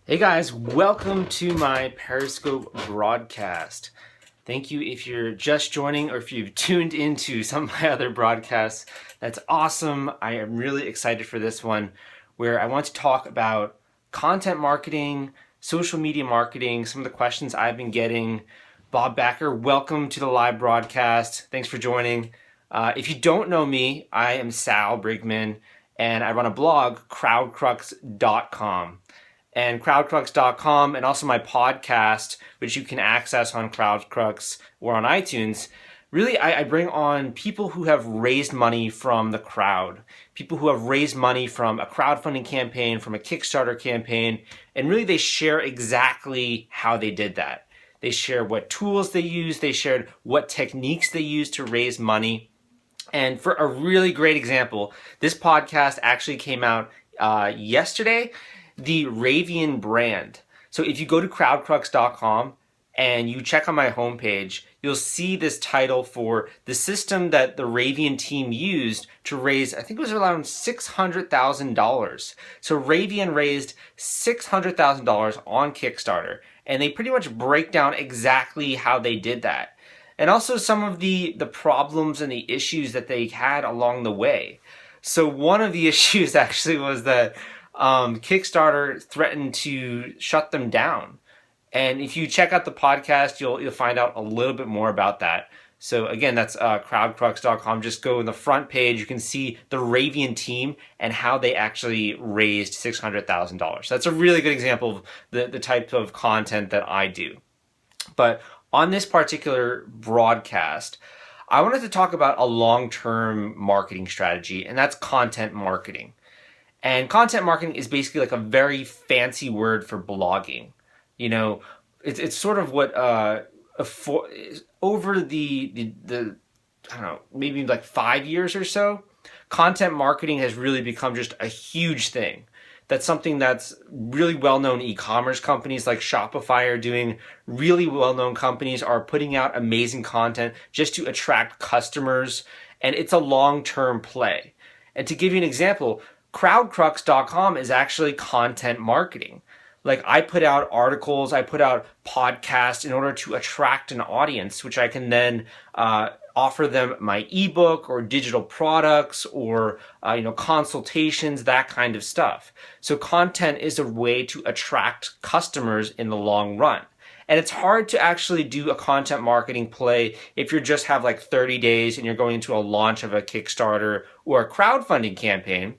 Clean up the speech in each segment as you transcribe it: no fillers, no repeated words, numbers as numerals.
Hey guys, welcome to my Periscope broadcast. Thank you if you're just joining or if you've tuned into some of my other broadcasts. That's awesome. I am really excited for this one where I want to talk about content marketing, social media marketing, some of the questions I've been getting. Bob Backer, welcome to the live broadcast. Thanks for joining. If you don't know me, I am Sal Brigman and I run a blog, crowdcrux.com. And crowdcrux.com, and also my podcast, which you can access on Crowdcrux or on iTunes. Really, I bring on people who have raised money from the crowd, people who have raised money from a crowdfunding campaign, from a Kickstarter campaign, and really they share exactly how they did that. They share what tools they use, they shared what techniques they use to raise money. And for a really great example, this podcast actually came out yesterday. The Ravian brand. So if you go to crowdcrux.com and you check on my homepage, you'll see this title for the system that the Ravian team used to raise, I think it was around $600,000. So Ravian raised $600,000 on Kickstarter, and they pretty much break down exactly how they did that. And also some of the problems and the issues that they had along the way. So one of the issues actually was that Kickstarter threatened to shut them down. And if you check out the podcast, you'll find out a little bit more about that. So again, that's crowdcrux.com. Just go in the front page. You can see the Ravian team and how they actually raised $600,000. That's a really good example of the type of content that I do. But on this particular broadcast, I wanted to talk about a long-term marketing strategy, and that's content marketing. And content marketing is basically like a very fancy word for blogging. You know, it's sort of what over the I don't know, maybe like 5 years or so, content marketing has really become just a huge thing. That's something that's really well-known e-commerce companies like Shopify are doing. Really well-known companies are putting out amazing content just to attract customers, and it's a long-term play. And to give you an example, crowdcrux.com is actually content marketing. Like I put out articles, I put out podcasts in order to attract an audience, which I can then offer them my ebook or digital products or consultations, that kind of stuff. So content is a way to attract customers in the long run. And it's hard to actually do a content marketing play if you just have like 30 days and you're going into a launch of a Kickstarter or a crowdfunding campaign.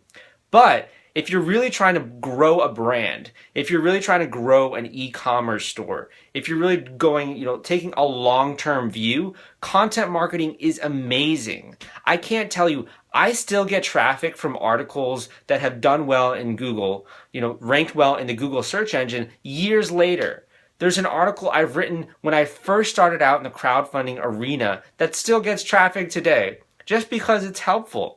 But if you're really trying to grow a brand, if you're really trying to grow an e-commerce store, if you're really going, taking a long-term view, content marketing is amazing. I can't tell you, I still get traffic from articles that have done well in Google, ranked well in the Google search engine years later. There's an article I've written when I first started out in the crowdfunding arena that still gets traffic today, just because it's helpful.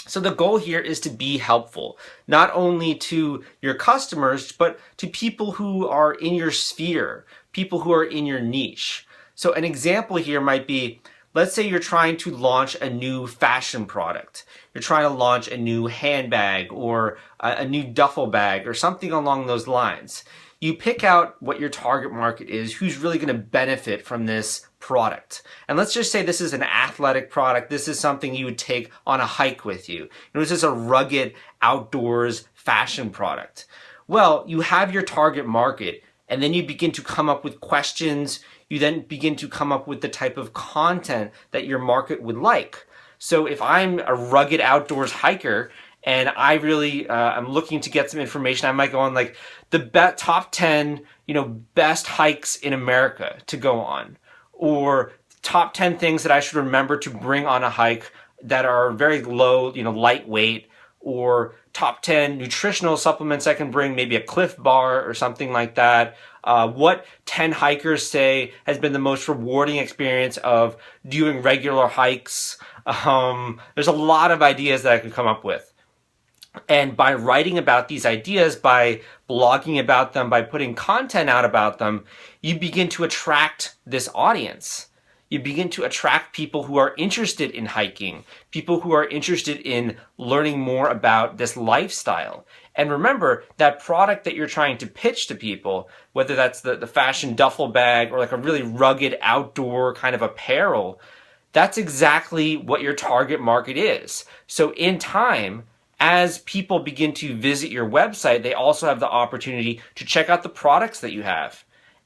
So the goal here is to be helpful, not only to your customers, but to people who are in your sphere, people who are in your niche. So an example here might be, let's say you're trying to launch a new fashion product. You're trying to launch a new handbag or a new duffel bag or something along those lines. You pick out what your target market is, who's really going to benefit from this product. And let's just say this is an athletic product. This is something you would take on a hike with you. This is a rugged outdoors fashion product. Well, you have your target market, and then you begin to come up with questions. You then begin to come up with the type of content that your market would like. So if I'm a rugged outdoors hiker, and I really I'm looking to get some information, I might go on like the top 10 best hikes in America to go on, or top 10 things that I should remember to bring on a hike that are very low, lightweight, or top 10 nutritional supplements I can bring, maybe a Cliff Bar or something like that. What 10 hikers say has been the most rewarding experience of doing regular hikes. There's a lot of ideas that I could come up with. And by writing about these ideas, by blogging about them, by putting content out about them, you begin to attract this audience. You begin to attract people who are interested in hiking, people who are interested in learning more about this lifestyle. And remember, that product that you're trying to pitch to people, whether that's the fashion duffel bag or like a really rugged outdoor kind of apparel, that's exactly what your target market is. So in time, as people begin to visit your website, they also have the opportunity to check out the products that you have.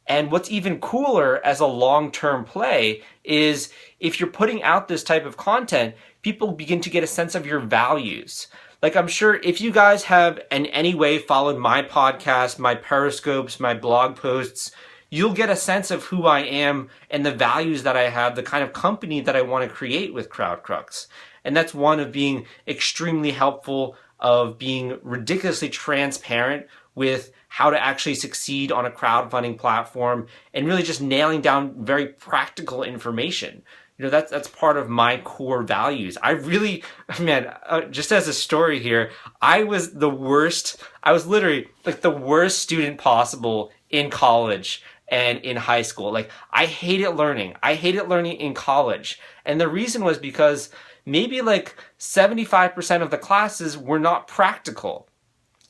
And what's even cooler as a long-term play is if you're putting out this type of content, people begin to get a sense of your values. Like, I'm sure if you guys have in any way followed my podcast, my Periscopes, my blog posts, you'll get a sense of who I am and the values that I have, the kind of company that I want to create with CrowdCrux. And that's one of being extremely helpful, of being ridiculously transparent with how to actually succeed on a crowdfunding platform, and really just nailing down very practical information. You know, that's part of my core values. I really, man, just as a story here, I was literally like the worst student possible in college and in high school. Like, I hated learning. I hated learning in college. And the reason was because maybe like 75% of the classes were not practical.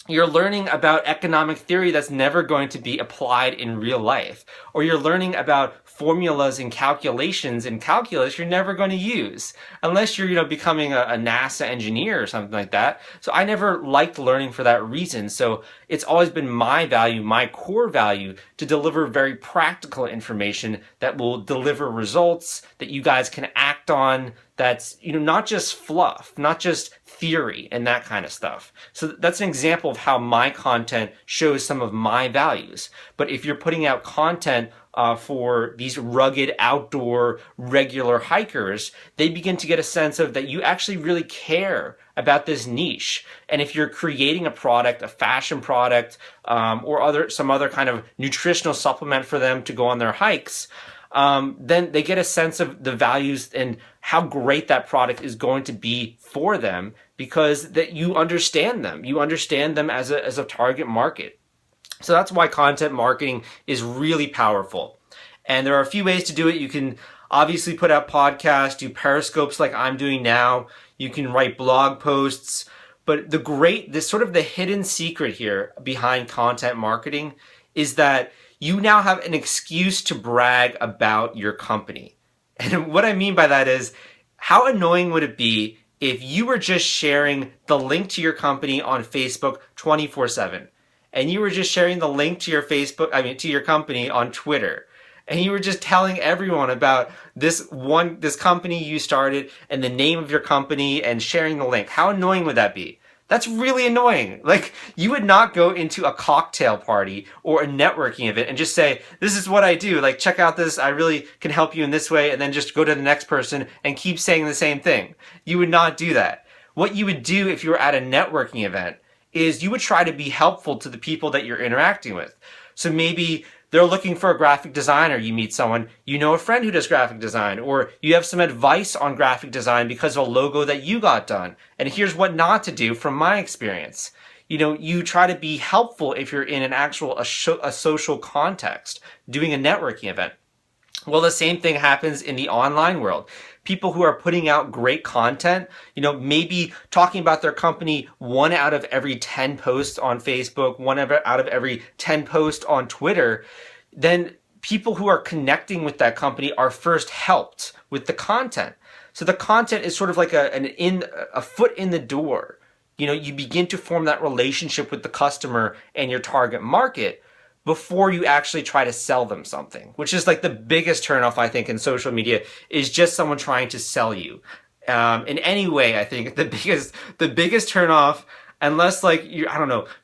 You're learning about economic theory that's never going to be applied in real life. Or you're learning about formulas and calculations in calculus you're never going to use. Unless you're, becoming a NASA engineer or something like that. So I never liked learning for that reason. So it's always been my value, my core value, to deliver very practical information that will deliver results that you guys can act on. That's, not just fluff, not just theory and that kind of stuff. So that's an example of how my content shows some of my values. But if you're putting out content for these rugged outdoor regular hikers, they begin to get a sense of that you actually really care about this niche. And if you're creating a product, a fashion product, or some other kind of nutritional supplement for them to go on their hikes, then they get a sense of the values and how great that product is going to be for them, because that you understand them. You understand them as a target market. So that's why content marketing is really powerful. And there are a few ways to do it. You can obviously put out podcasts, do Periscopes like I'm doing now. You can write blog posts. But the hidden secret here behind content marketing is that you now have an excuse to brag about your company. And what I mean by that is, how annoying would it be if you were just sharing the link to your company on Facebook 24/7, and you were just sharing the link to to your company on Twitter, and you were just telling everyone about this company you started and the name of your company and sharing the link? How annoying would that be? That's really annoying. Like, you would not go into a cocktail party or a networking event and just say, this is what I do. Like, check out this. I really can help you in this way. And then just go to the next person and keep saying the same thing. You would not do that. What you would do if you were at a networking event is you would try to be helpful to the people that you're interacting with. So maybe they're looking for a graphic designer. You meet someone, a friend who does graphic design, or you have some advice on graphic design because of a logo that you got done. And here's what not to do from my experience. You try to be helpful if you're in a social context, doing a networking event. Well, the same thing happens in the online world. People who are putting out great content, maybe talking about their company 1 out of every 10 posts on Facebook, 1 out of every 10 posts on Twitter, then people who are connecting with that company are first helped with the content. So the content is sort of like a foot in the door. You begin to form that relationship with the customer and your target market before you actually try to sell them something, which is like the biggest turnoff, I think, in social media, is just someone trying to sell you. In any way, I think the biggest turnoff, unless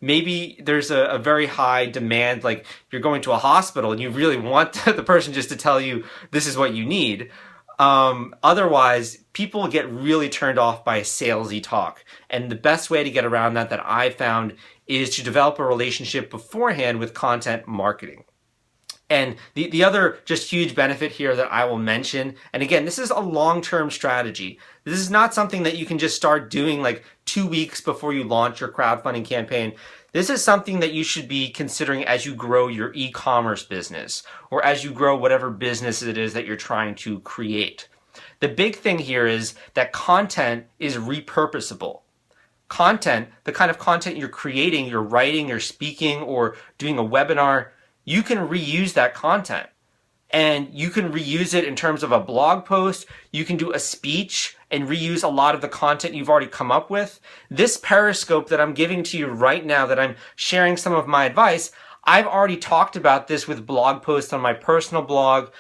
maybe there's a very high demand, like you're going to a hospital and you really want the person just to tell you this is what you need. Otherwise, people get really turned off by salesy talk. And the best way to get around that I found is to develop a relationship beforehand with content marketing. And the other just huge benefit here that I will mention, and again, this is a long-term strategy. This is not something that you can just start doing like 2 weeks before you launch your crowdfunding campaign, this is something that you should be considering as you grow your e-commerce business or as you grow whatever business it is that you're trying to create. The big thing here is that content is repurposable. Content, the kind of content you're creating, you're writing, you're speaking, or doing a webinar, you can reuse that content. And you can reuse it in terms of a blog post. You can do a speech and reuse a lot of the content you've already come up with. This Periscope that I'm giving to you right now, that I'm sharing some of my advice, I've already talked about this with blog posts on my personal blog.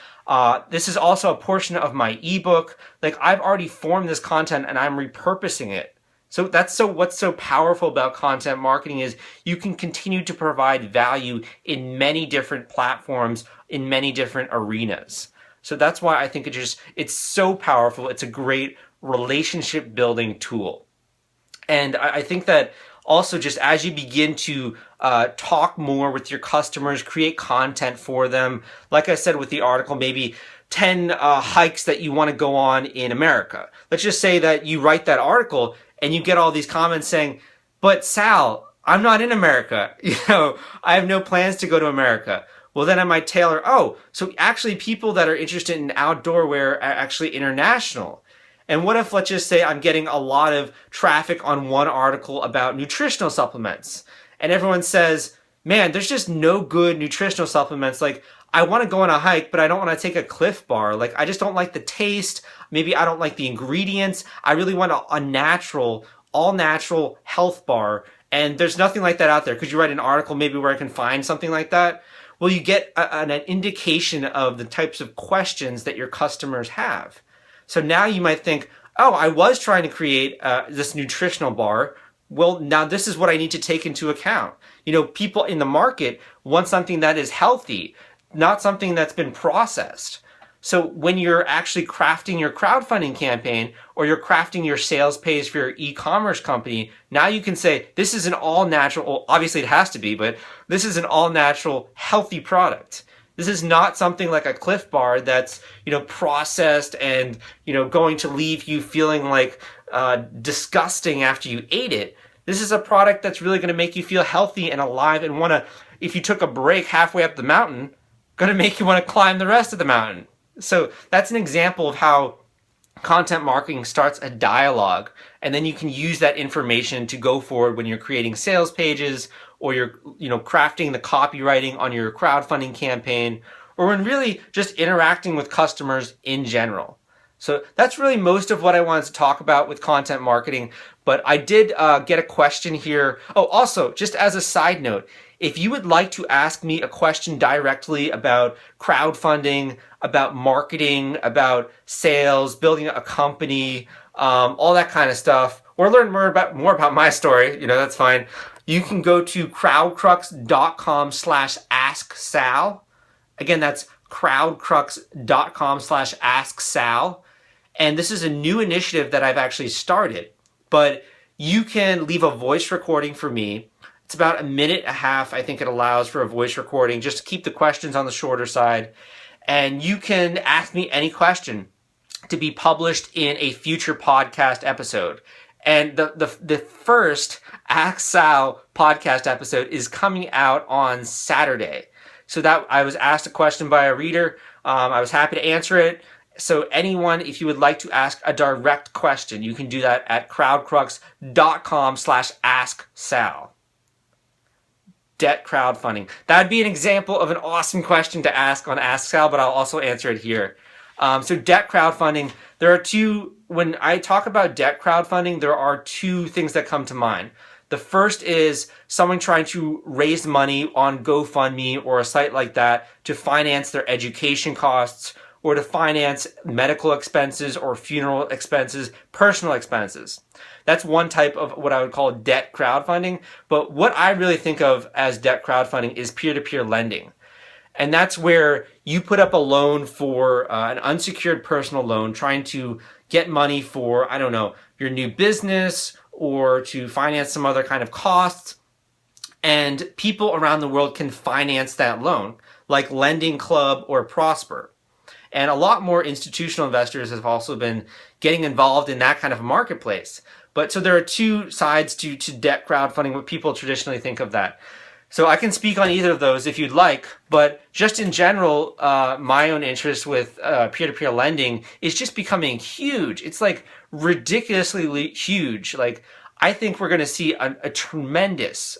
This is also a portion of my ebook. Like, I've already formed this content and I'm repurposing it. So what's so powerful about content marketing is you can continue to provide value in many different platforms, in many different arenas. So that's why I think it's so powerful. It's a great relationship building tool. And I think that also, just as you begin to talk more with your customers, create content for them, like I said with the article, maybe 10 hikes that you want to go on in America. Let's just say that you write that article and you get all these comments saying, but Sal, I'm not in America. I have no plans to go to America. Well, then I might tailor, so actually people that are interested in outdoor wear are actually international. And what if, let's just say, I'm getting a lot of traffic on one article about nutritional supplements, and everyone says, man, there's just no good nutritional supplements. Like, I want to go on a hike, but I don't want to take a Cliff Bar. Like, I just don't like the taste. Maybe I don't like the ingredients. I really want a natural, all natural health bar. And there's nothing like that out there. Could you write an article maybe where I can find something like that? Well, you get an indication of the types of questions that your customers have. So now you might think, I was trying to create this nutritional bar. Well, now this is what I need to take into account. People in the market want something that is healthy, not something that's been processed. So when you're actually crafting your crowdfunding campaign or you're crafting your sales page for your e-commerce company, now you can say, this is an all natural, well, obviously it has to be, but this is an all natural, healthy product. This is not something like a Cliff Bar that's, processed and, going to leave you feeling like disgusting after you ate it. This is a product that's really going to make you feel healthy and alive and want to, if you took a break halfway up the mountain, going to make you want to climb the rest of the mountain. So that's an example of how content marketing starts a dialogue, and then you can use that information to go forward when you're creating sales pages or you're crafting the copywriting on your crowdfunding campaign, or when really just interacting with customers in general. So that's really most of what I wanted to talk about with content marketing, but I did get a question here. Also, just as a side note, if you would like to ask me a question directly about crowdfunding, about marketing, about sales, building a company, all that kind of stuff, or learn more about my story, that's fine. You can go to crowdcrux.com/asksal. Again, that's crowdcrux.com/asksal. And this is a new initiative that I've actually started, but you can leave a voice recording for me. It's about 1.5 minutes, I think it allows for a voice recording, just to keep the questions on the shorter side. And you can ask me any question to be published in a future podcast episode. And the first Ask Sal podcast episode is coming out on Saturday. So that I was asked a question by a reader. I was happy to answer it. So anyone, if you would like to ask a direct question, you can do that at crowdcrux.com/asksal. Debt crowdfunding. That'd be an example of an awesome question to ask on Ask Sal, but I'll also answer it here. So debt crowdfunding, when I talk about debt crowdfunding, there are two things that come to mind. The first is someone trying to raise money on GoFundMe or a site like that to finance their education costs or to finance medical expenses or funeral expenses, personal expenses. That's one type of what I would call debt crowdfunding. But what I really think of as debt crowdfunding is peer-to-peer lending. And that's where you put up a loan for an unsecured personal loan, trying to get money for, your new business or to finance some other kind of costs. And people around the world can finance that loan, like Lending Club or Prosper. And a lot more institutional investors have also been getting involved in that kind of marketplace. But so there are two sides to debt crowdfunding, what people traditionally think of that. So I can speak on either of those if you'd like, but just in general, my own interest with peer-to-peer lending is just becoming huge. It's like ridiculously huge. Like I think we're going to see a tremendous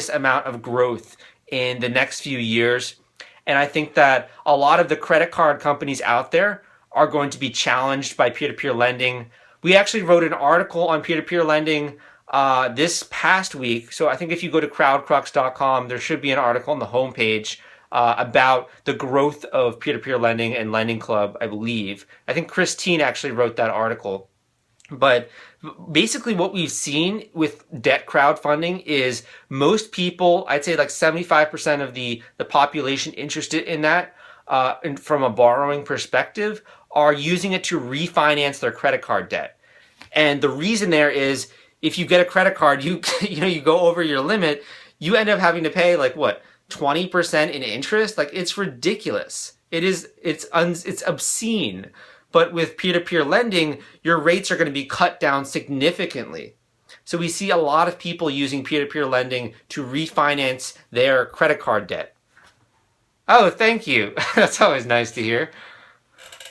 amount of growth in the next few years. And I think that a lot of the credit card companies out there are going to be challenged by peer-to-peer lending. We actually wrote an article on peer-to-peer lending this past week. So I think if you go to crowdcrux.com, there should be an article on the homepage about the growth of peer-to-peer lending and Lending Club, I believe. I think Christine actually wrote that article. But basically what we've seen with debt crowdfunding is most people, I'd say like 75% of the population interested in that, from a borrowing perspective, are using it to refinance their credit card debt. And the reason there is if you get a credit card, you go over your limit, you end up having to pay like what, 20% in interest? Like it's ridiculous. It's obscene. But with peer-to-peer lending, your rates are going to be cut down significantly. So we see a lot of people using peer-to-peer lending to refinance their credit card debt. Oh, thank you. That's always nice to hear.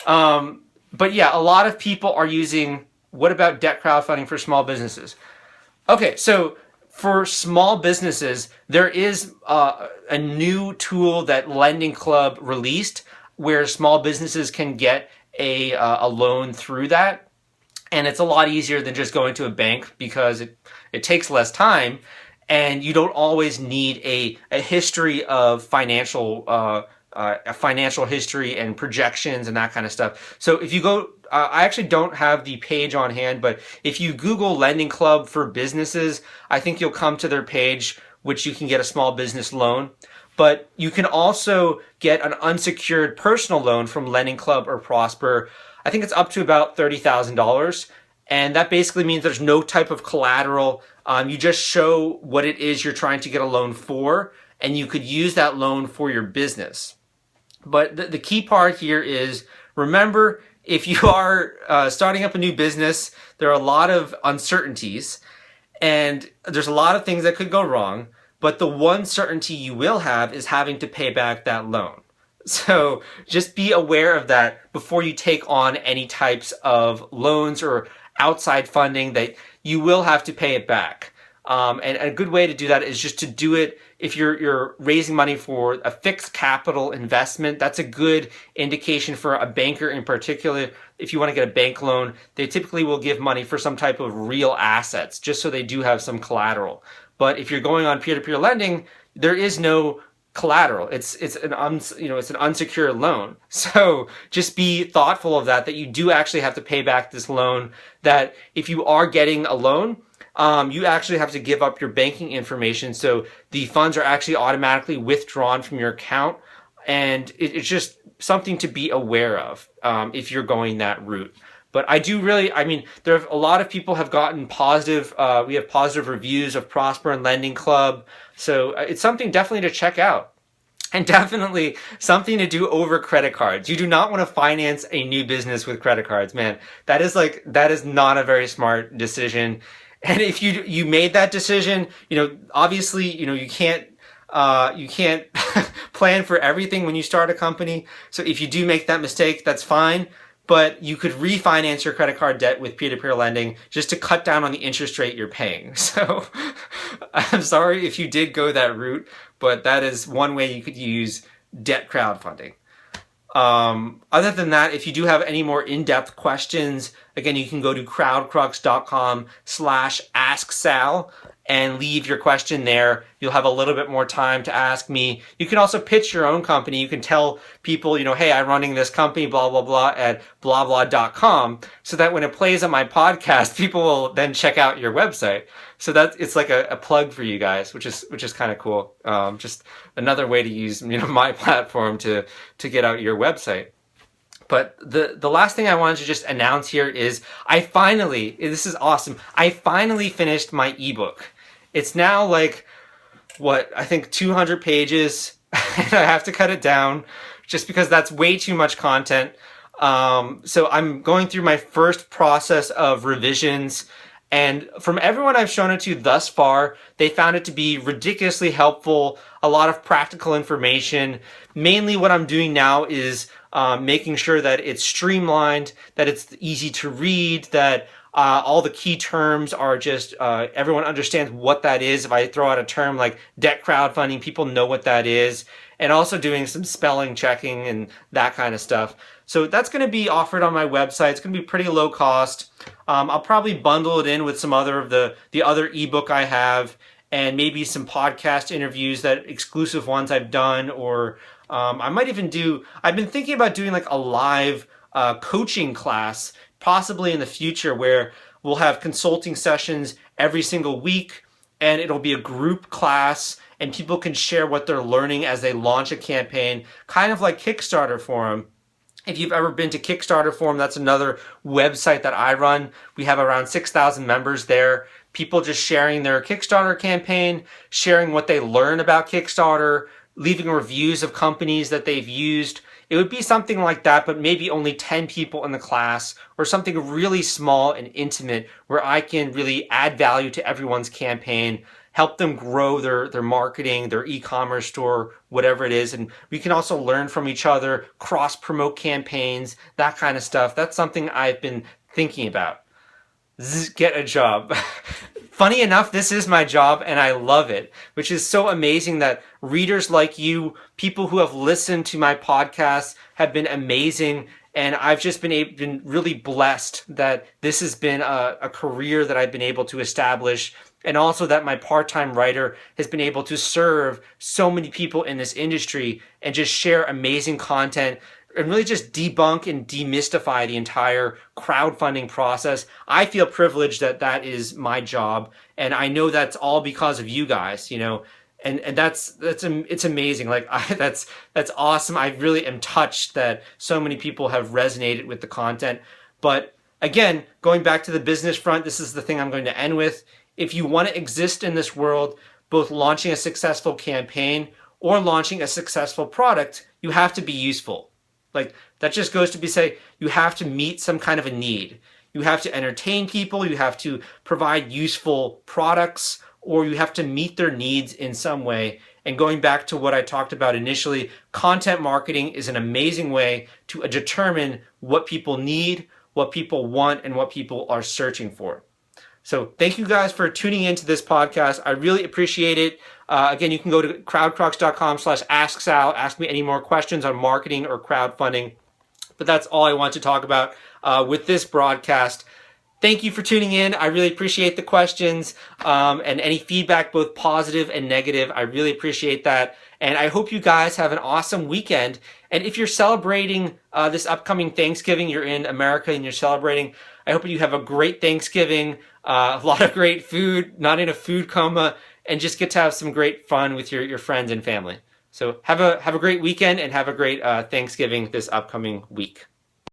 But yeah, a lot of people are using, what about debt crowdfunding for small businesses? Okay, so for small businesses, there is a new tool that Lending Club released where small businesses can get a loan through that. And it's a lot easier than just going to a bank because it takes less time and you don't always need a history of financial history and projections and that kind of stuff. So if you go, I actually don't have the page on hand, but if you Google Lending Club for businesses, I think you'll come to their page, which you can get a small business loan. But you can also get an unsecured personal loan from Lending Club or Prosper. I think it's up to about $30,000. And that basically means there's no type of collateral. You just show what it is you're trying to get a loan for, and you could use that loan for your business. But the key part here is, remember, if you are starting up a new business, there are a lot of uncertainties, and there's a lot of things that could go wrong. But the one certainty you will have is having to pay back that loan. So just be aware of that before you take on any types of loans or outside funding that you will have to pay it back. And a good way to do that is just to do it if you're raising money for a fixed capital investment. That's a good indication for a banker in particular. If you want to get a bank loan, they typically will give money for some type of real assets, just so they do have some collateral. But if you're going on peer-to-peer lending, there is no collateral. It's an unsecured loan. So just be thoughtful of that you do actually have to pay back this loan. That if you are getting a loan, you actually have to give up your banking information. So the funds are actually automatically withdrawn from your account. And it's just something to be aware of if you're going that route. But there are a lot of people have gotten positive, we have positive reviews of Prosper and Lending Club. So it's something definitely to check out. And definitely something to do over credit cards. You do not want to finance a new business with credit cards, man. That is not a very smart decision. And if you made that decision, obviously, you can't plan for everything when you start a company. So if you do make that mistake, that's fine. But you could refinance your credit card debt with peer-to-peer lending just to cut down on the interest rate you're paying. So I'm sorry if you did go that route, but that is one way you could use debt crowdfunding. Other than that, if you do have any more in-depth questions, again, you can go to crowdcrux.com/AskSal and leave your question there. You'll have a little bit more time to ask me. You can also pitch your own company. You can tell people, hey, I'm running this company, blah, blah, blah, at blah, blah.com, so that when it plays on my podcast, people will then check out your website. So it's like a plug for you guys, which is kind of cool. Just another way to use, my platform to get out your website. But the last thing I wanted to just announce here is this is awesome. I finally finished my ebook. It's now like, I think 200 pages. And I have to cut it down just because that's way too much content. So I'm going through my first process of revisions, And from everyone I've shown it to thus far, they found it to be ridiculously helpful, a lot of practical information. Mainly what I'm doing now is making sure that it's streamlined, that it's easy to read, that all the key terms are just, everyone understands what that is. If I throw out a term like debt crowdfunding, people know what that is. And also doing some spelling checking and that kind of stuff. So that's going to be offered on my website. It's going to be pretty low cost. I'll probably bundle it in with some other of the other ebook I have, and maybe some podcast interviews, that exclusive ones I've done, or I might even I've been thinking about doing like a live coaching class, possibly in the future, where we'll have consulting sessions every single week, and it'll be a group class, and people can share what they're learning as they launch a campaign, kind of like Kickstarter Forum. If you've ever been to Kickstarter Forum, that's another website that I run. We have around 6,000 members there. People just sharing their Kickstarter campaign, sharing what they learn about Kickstarter, leaving reviews of companies that they've used. It would be something like that, but maybe only 10 people in the class, or something really small and intimate where I can really add value to everyone's campaign, help them grow their marketing, their e-commerce store, whatever it is. And we can also learn from each other, cross-promote campaigns, that kind of stuff. That's something I've been thinking about. Get a job. Funny enough, this is my job and I love it, which is so amazing that readers like you, people who have listened to my podcast, have been amazing. And I've just been really blessed that this has been a career that I've been able to establish, and also that my part-time writer has been able to serve so many people in this industry and just share amazing content and really just debunk and demystify the entire crowdfunding process. I feel privileged that that is my job, and I know that's all because of you guys, you know. And it's amazing. Like that's awesome. I really am touched that so many people have resonated with the content. But again, going back to the business front, this is the thing I'm going to end with. If you want to exist in this world, both launching a successful campaign or launching a successful product, you have to be useful. Like, that just goes to be say, you have to meet some kind of a need. You have to entertain people, you have to provide useful products, or you have to meet their needs in some way. And going back to what I talked about initially, content marketing is an amazing way to determine what people need, what people want, and what people are searching for. So thank you guys for tuning into this podcast. I really appreciate it. Again, you can go to crowdcrux.com/AskSal. Ask me any more questions on marketing or crowdfunding. But that's all I want to talk about with this broadcast. Thank you for tuning in. I really appreciate the questions and any feedback, both positive and negative. I really appreciate that. And I hope you guys have an awesome weekend. And if you're celebrating this upcoming Thanksgiving, you're in America and you're celebrating, I hope you have a great Thanksgiving, a lot of great food, not in a food coma, and just get to have some great fun with your friends and family. So have a great weekend and have a great Thanksgiving this upcoming week.